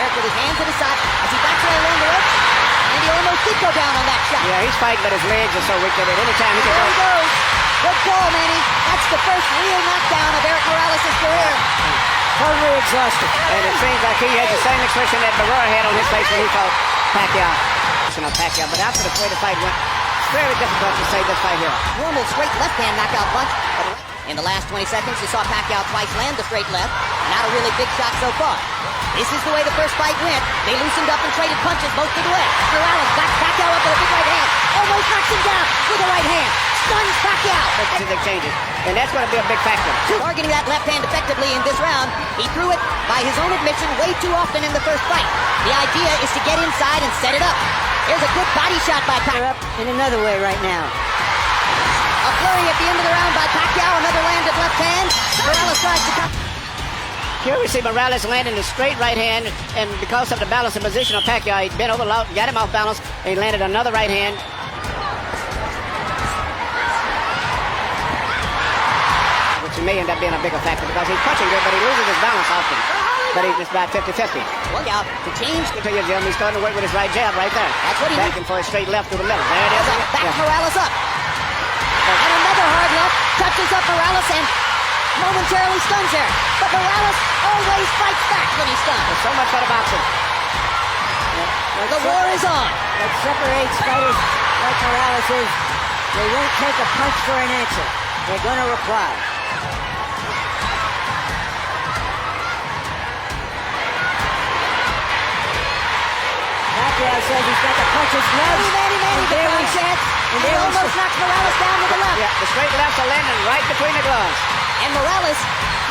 Eric with his hands at his side as he backs away along the ropes. And he almost did go down on that shot. Yeah, he's fighting, but his legs are so weak that at any time he can There go. he goes. Good call, Manny. That's the first real knockdown of Eric Morales' career. Totally exhausted. And it seems like he has the same expression that Barrera had on his face when he fought Pacquiao. But after the way the fight went, it's very difficult to say this fight here. Normal straight left-hand knockout punch. In the last 20 seconds, you saw Pacquiao twice land the straight left. Not a really big shot so far. This is the way the first fight went. They loosened up and traded punches most of the way. Morales backs Pacquiao up with a big right hand. Almost knocks him down with a right hand. Stuns Pacquiao. Exchanges. And that's going to be a big factor. Targeting that left hand effectively in this round, he threw it, by his own admission, way too often in the first fight. The idea is to get inside and set it up. Here's a good body shot by Pacquiao. In another way right now. A flurry at the end of the round by Pacquiao. Another landed left hand. Morales tries to come. Here we see Morales landing the straight right hand, and because of the balance and position of Pacquiao, he bent over, got him off balance, and he landed another right hand. Which may end up being a bigger factor because he's punching good, but he loses his balance often. But he's just about 50-50. Look out to change. Until you jab, he's starting to work with his right jab right there. That's what he backing for a straight left through the middle. There it is. Backs Morales up. And another hard left. Touches up Morales and momentarily stuns there. But Morales always fights back when he's stunned. There's so much for the boxing. The war is on. What separates fighters like Morales is they won't take a punch for an answer. They're going to reply. Pacquiao says he's got to punch his gloves. Manny, And there we chance. And he almost knocks Morales down with the left. Yeah, the straight lefts are landing right between the gloves. And Morales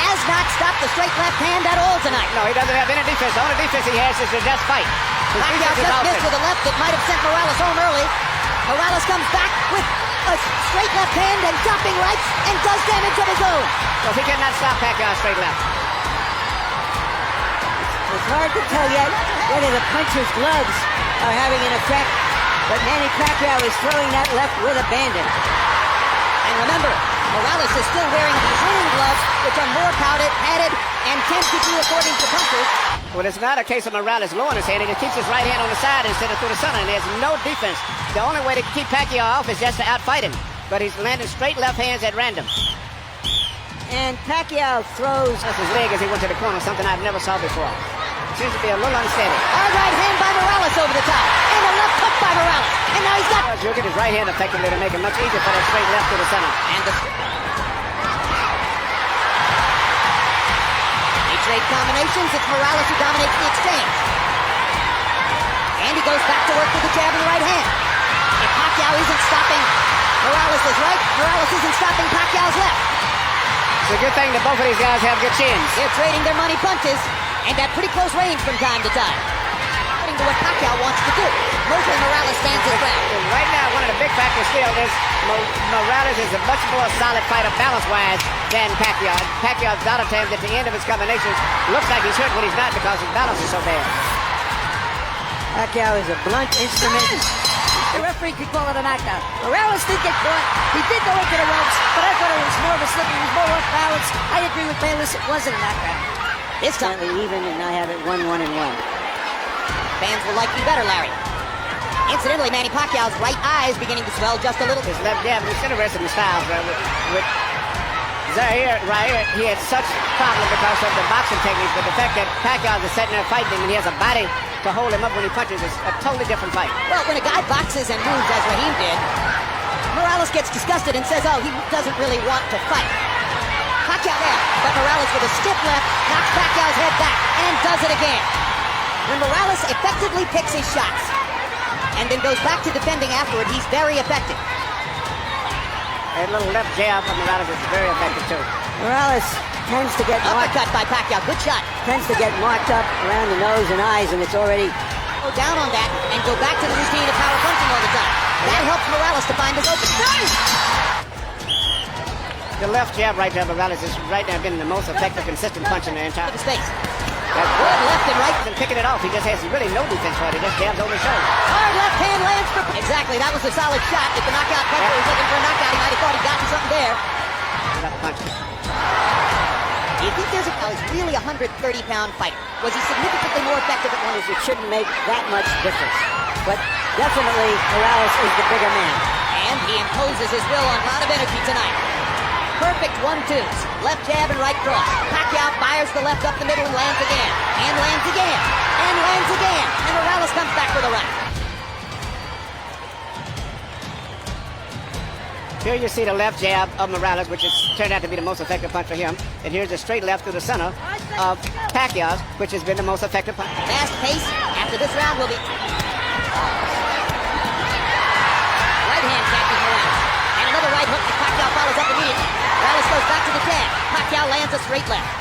has not stopped the straight left hand at all tonight. No, he doesn't have any defense. The only defense he has is to just fight. Pacquiao just missed with a left that might have sent Morales home early. Morales comes back with a straight left hand and dropping rights and does damage of his own. Because he cannot stop Pacquiao straight left. It's hard to tell yet whether the puncher's gloves are having an effect, but Manny Pacquiao is throwing that left with abandon. And remember, Morales is still wearing the winning gloves, which are more padded, and tend to do according to punchers. Well, it's not a case of Morales lowering his hand. He just keeps his right hand on the side instead of through the center, and there's no defense. The only way to keep Pacquiao off is just to outfight him. But he's landing straight left hands at random. And Pacquiao throws his leg as he went to the corner, something I've never saw before. Seems to be a little unsteady. Hard right hand by Morales over the top. And a left hook by Morales. And now he's got... He'll get his right hand effectively to make it much easier for that straight left to the center. And the... They trade combinations. It's Morales who dominates the exchange. And he goes back to work with the jab in the right hand. If Pacquiao isn't stopping Morales' right, Morales isn't stopping Pacquiao's left. It's a good thing that both of these guys have good chins. They're trading their money punches, and at pretty close range from time to time. According to what Pacquiao wants to do. Mostly Morales stands his ground. Right now, one of the big factors still is Morales is a much more solid fighter balance-wise than Pacquiao. Pacquiao's a lot of times at the end of his combinations looks like he's hurt when he's not because his balance is so bad. Pacquiao is a blunt instrument. The referee could call it a knockdown. Morales did get caught. He did go into the ropes, but I thought it was more of a slip. He was more off balance. I agree with Bayless. It wasn't a knockdown. This time, Even, and I have it 1-1-1. Fans will like you better, Larry. Incidentally, Manny Pacquiao's right eye is beginning to swell just a little. His left jab, it's interesting the styles with Zaire, right here, he had such problem because of the boxing techniques, but the fact that Pacquiao is sitting there fighting him and he has a body to hold him up when he punches is a totally different fight. Well, when a guy boxes and moves as Raheem did, Morales gets disgusted and says, oh, he doesn't really want to fight. Pacquiao there, but Morales with a stiff left knocks Pacquiao's head back and does it again. When Morales effectively picks his shots and then goes back to defending afterward, he's very effective. A little left jab from Morales is very effective too. Morales tends to get marked. Uppercut by Pacquiao, good shot. Tends to get marked up around the nose and eyes, and it's already... Go down on that and go back to the routine of power punching all the time. That helps Morales to find his open. The left jab right there, Morales is right now been the most effective, consistent punch in the entire... His face. That's good left and right. And picking it off, he just has really no defense for it. He just jabs over his shoulder. Hard left hand lands for... Exactly, that was a solid shot. If the knockout puncher was looking for a knockout, he might have thought he'd gotten something there. Punch. He you think there's he's really a 130-pound fighter? Was he significantly more effective at one? It shouldn't make that much difference. But definitely Morales is the bigger man. And he imposes his will on a lot of energy tonight. Perfect 1-2s. Left jab and right cross. Pacquiao fires the left up the middle and lands again. And lands again. And lands again. And Morales comes back with a right. Here you see the left jab of Morales, which has turned out to be the most effective punch for him. And here's the straight left through the center of Pacquiao, which has been the most effective punch. Fast pace. After this round will be... Right hand catches Morales. And another right hook as Pacquiao follows up immediately. Morales goes back to the jab. Pacquiao lands a straight left.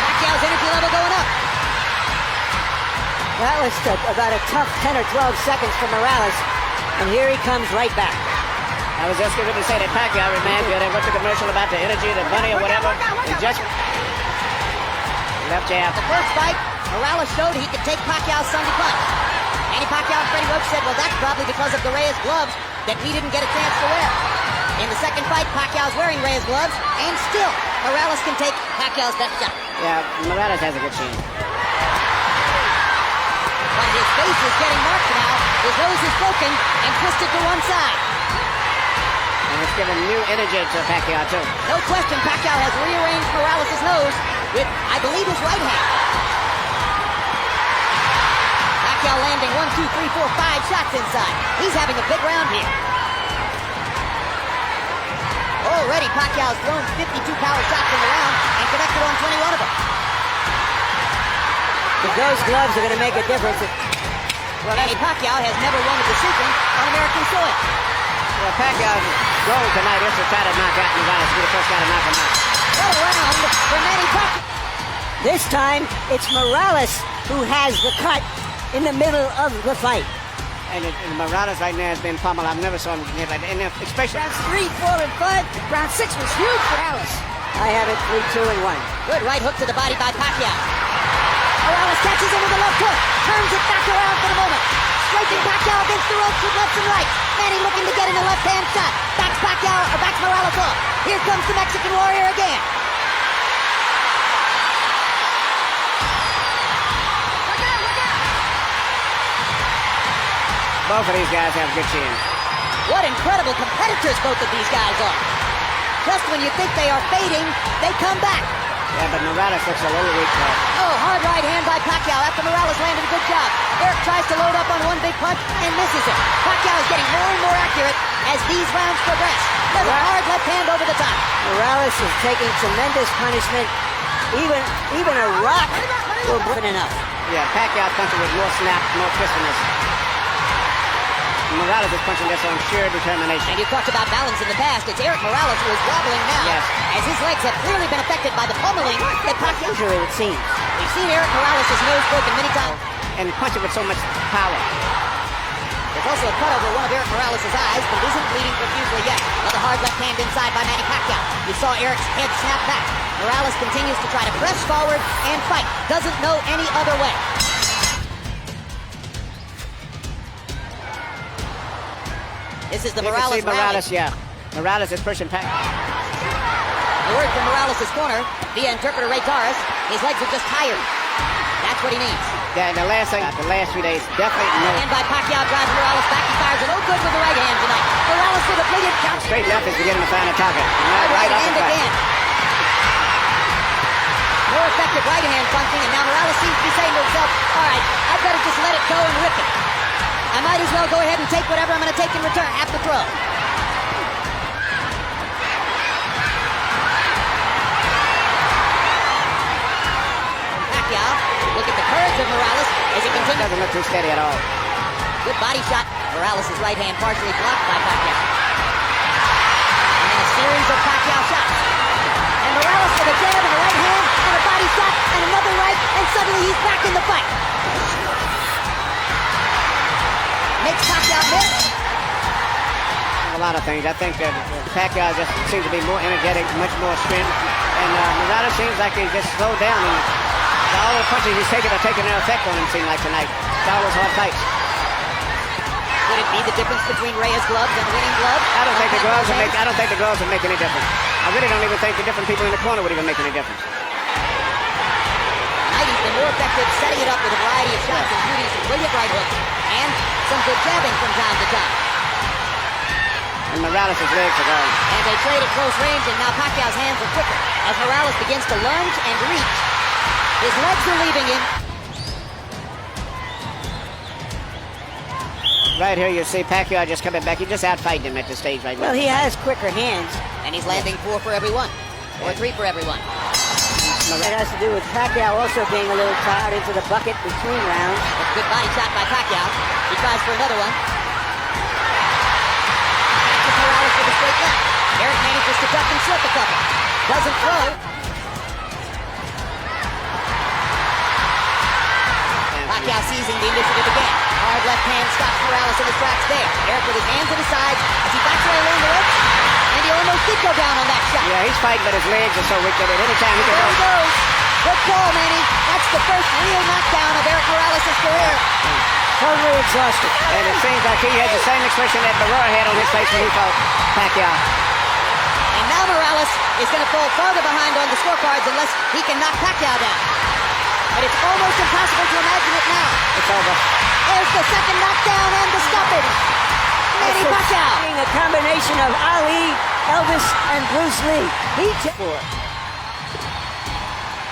Pacquiao's energy level going up. That was about a tough 10 or 12 seconds for Morales. And here he comes right back. I was just going to say that Pacquiao reminds me of that, what's the commercial about the energy, the money or whatever. He just... Left jab. The first fight, Morales showed he could take Pacquiao's Sunday punch. Manny Pacquiao and Freddie Roach said, well, that's probably because of the Reyes gloves that we didn't get a chance to wear. In the second fight, Pacquiao's wearing Reyes gloves, and still, Morales can take Pacquiao's best shot. Yeah, Morales has a good chin. But his face is getting marked now. His nose is broken and twisted to one side. And it's given new energy to Pacquiao, too. No question, Pacquiao has rearranged Morales' nose with, I believe, his right hand. Pacquiao landing 1, 2, 3, 4, 5 shots inside. He's having a big round here. Already, Pacquiao's thrown 52 power shots in the round and connected on 21 of them. But those gloves are going to make a difference. Well, Manny Pacquiao has never won a decision on American soil. Well, Pacquiao's goal tonight is to try to knock out Morales, be the first guy to knock him out. What a round for Manny Pacquiao. This time, it's Morales who has the cut in the middle of the fight. And Morales right now has been pummeled. I've never saw him hit like that. And especially Rounds 3, 4, and 5. Round 6 was huge for Morales. I have it 3, 2, and 1. Good right hook to the body by Pacquiao. Morales catches him with a left hook. Turns it back around for the moment. Striking Pacquiao against the ropes with lefts and rights. Manny looking to get in a left-hand shot. Backs Morales off. Here comes the Mexican Warrior again. both of these guys have good chins. What incredible competitors both of these guys are. Just when you think they are fading, they come back. Yeah, but Morales looks a little weak though. Oh, hard right hand by Pacquiao after Morales landed a good job. Eric tries to load up on one big punch and misses it. Pacquiao is getting more and more accurate as these rounds progress. Does a hard left hand over the top. Morales is taking tremendous punishment. Even a rock will put enough. Yeah, Pacquiao's punching with more snap, more crispness. Morales is punching this on sheer determination. And you talked about balance in the past. It's Eric Morales who is wobbling now. Yes. As his legs have clearly been affected by the pummeling that Pacquiao. Injury, it seems. We've seen Eric Morales' nose broken many times. And punching with so much power. There's also a cut over one of Eric Morales' eyes, but it isn't bleeding profusely yet. Another hard left hand inside by Manny Pacquiao. You saw Eric's head snap back. Morales continues to try to press forward and fight. Doesn't know any other way. This is the You Morales can see Morales, rally. yeah. Morales is pushing Pacquiao. The word from Morales' corner via interpreter Ray Torres, his legs are just tired. That's what he needs. Yeah, and the last few days, definitely no. And by Pacquiao drives Morales back. He fires it. Oh, good with the right hand tonight. Morales with a brilliant count. Straight left is beginning to find a target. Right hand uppercut. again. More effective right hand punching, and now Morales seems to be saying to himself, all right, I'd better just let it go and rip it. I might as well go ahead and take whatever I'm going to take in return at the throw. Pacquiao, look at the courage of Morales as he continues. Doesn't look too steady at all. Good body shot. Morales' right hand partially blocked by Pacquiao. And then a series of Pacquiao shots. And Morales with a jab and a right hand and a body shot and another right, and suddenly he's back in the fight. Makes Pacquiao miss. A lot of things. I think that Pacquiao just seems to be more energetic, much more strength. And Morales seems like he's just slowed down. And all the punches he's taking are taking their effect on him, seem like tonight. It's all those hard fights. Could it be the difference between Reyes' gloves and winning gloves? I don't think the gloves would make. Hands? I don't think the gloves would make any difference. I really don't even think the different people in the corner would even make any difference. Knight has been more effective setting it up with a variety of shots, including some brilliant right hooks and some good jabbing from time to time. And Morales' legs are gone. And they trade at close range, and now Pacquiao's hands are quicker. As Morales begins to lunge and reach, his legs are leaving him. Right here you see Pacquiao just coming back. He just out-fighting him at this stage right now. Well, he has quicker hands. And he's landing 4 for every one. Or 3 for every one. That has to do with Pacquiao also being a little tired into the bucket between rounds. A good body shot by Pacquiao. He tries for another one. Catches Morales with a straight left. Eric manages to duck and slip a couple. Doesn't throw. Pacquiao seizing the initiative again. Hard left hand stops Morales in his tracks there. Eric with his hands to the sides as he backs away along the ropes. And he almost did go down on that shot. Yeah, he's fighting, but his legs are so weak that at any time he can There go. he goes. Good call, Manny. That's the first real knockdown of Eric Morales' career. Totally exhausted. And it seems like he has the same expression that Barrera had on his face when he fought Pacquiao. And now Morales is going to fall farther behind on the scorecards unless he can knock Pacquiao down. But it's almost impossible to imagine it now. It's over. There's the second knockdown and the stoppage. Manny Pacquiao. A combination of Ali, Elvis, and Bruce Lee.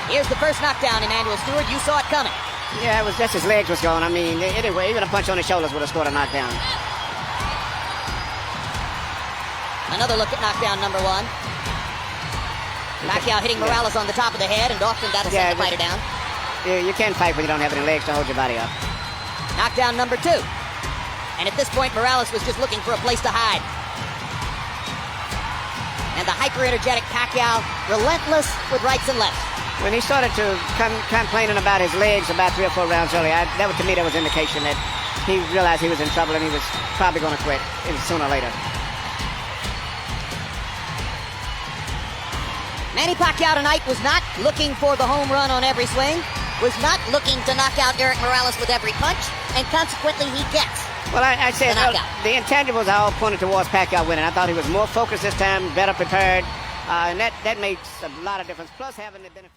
Here's the first knockdown, Emmanuel Stewart. You saw it coming. Yeah, it was just his legs was going. I mean, anyway, even a punch on the shoulders would have scored a knockdown. Another look at knockdown number 1. Pacquiao hitting Morales on the top of the head, and often that'll send the fighter down. You can't fight when you don't have any legs to hold your body up. Knockdown number 2. And at this point, Morales was just looking for a place to hide. And the hyper-energetic Pacquiao, relentless with rights and lefts. When he started to come complaining about his legs about 3 or 4 rounds earlier, to me that was indication that he realized he was in trouble and he was probably going to quit sooner or later. Manny Pacquiao tonight was not looking for the home run on every swing, was not looking to knock out Eric Morales with every punch, and consequently he gets Well, I said the knockout. The intangibles are all pointed towards Pacquiao winning. I thought he was more focused this time, better prepared, and that makes a lot of difference. Plus having the benefit.